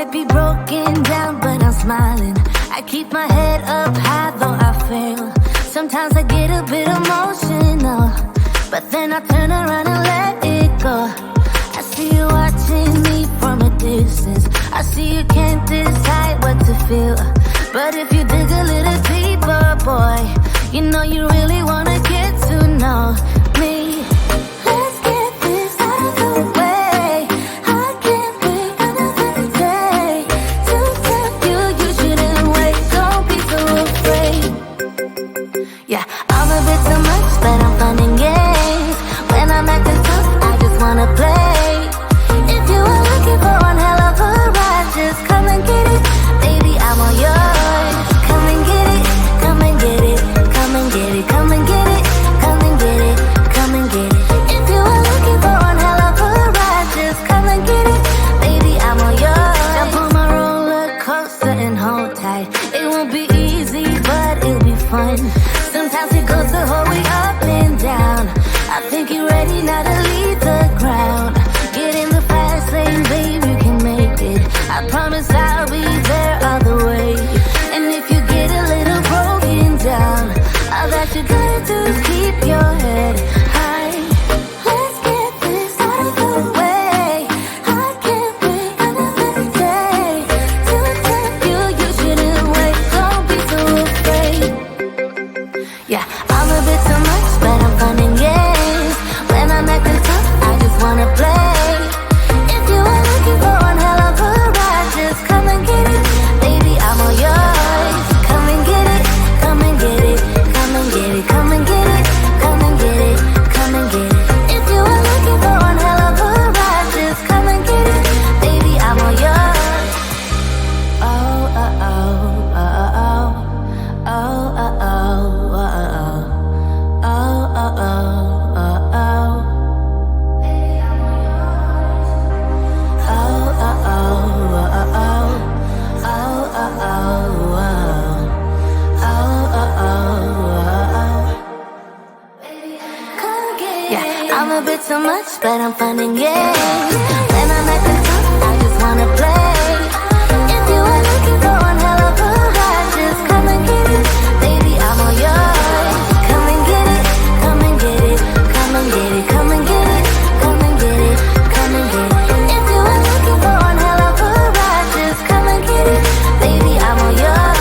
might be broken down, but I'm smiling. I keep my head up high, though I fail. Sometimes I get a bit emotional, but then I turn around and let it go. I see you watching me from a distance. I see you can't decide what feel. But if you dig a little deeper, boy, you know you really wanna get to know me. Let's get this out of the way. I can't wait another day to tell you you shouldn't wait. Don't be so afraid. Yeah, I'm a bit too much, but I'm fun and games. When I'm acting tough, I just wanna play. If you are looking for one hell of a ride, just come and get it. Baby, I'm all yours. Come and get it, come and get it, come and get it, come and get it, come and get it, come and get it. If you are looking for one hell of a ride, just come and get it. Baby, I'm all yours. Jump on my roller coaster and hold tight. It won't be easy, but it'll be fun. Sometimes it goes the whole way up and down. I think you're ready now to leave the ground. Get in the fast lane, babe, you can make it. I promise I'll be there all the way. And if you get a little broken down, all that you gotta do is keep your head high. Let's get this out of the way. I can't wait another day to tell you you shouldn't wait. Don't be so afraid. Yeah, I'm a bit too much, but I'm fun and games. When I'm acting tough, I just wanna play. If you are looking for one hell of a ride, just come and get it. Baby, I'm all yours. Come and get it, come and get it, come and get it, come and get it, come and get it, come and get it. If you are looking for one hell of a ride, just come and get it. Baby, I'm all yours. Oh, oh, oh, oh, oh, oh, oh, oh, oh, oh, oh, oh, oh, oh. Yeah, I'm a bit too much, but I'm fun and games. When I'm acting tough, I just wanna play. If you are looking for one hell of a ride, just come and get it. Baby, I'm all yours. Come and get it, come and get it, come and get it, come and get it, come and get it, come and get it. If you are looking for one hell of a ride, just come and get it. Baby, I'm all yours.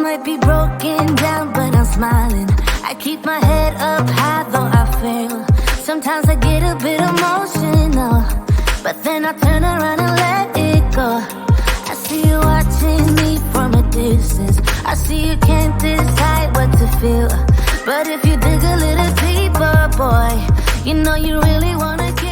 might be broken down, but I'm smiling. I keep my head up high, though I fail. Sometimes I get a bit emotional, but then I turn around and let it go. I see you watching me from a distance. I see you can't decide what to feel, but if you dig a little deeper, boy, You know you really wanna get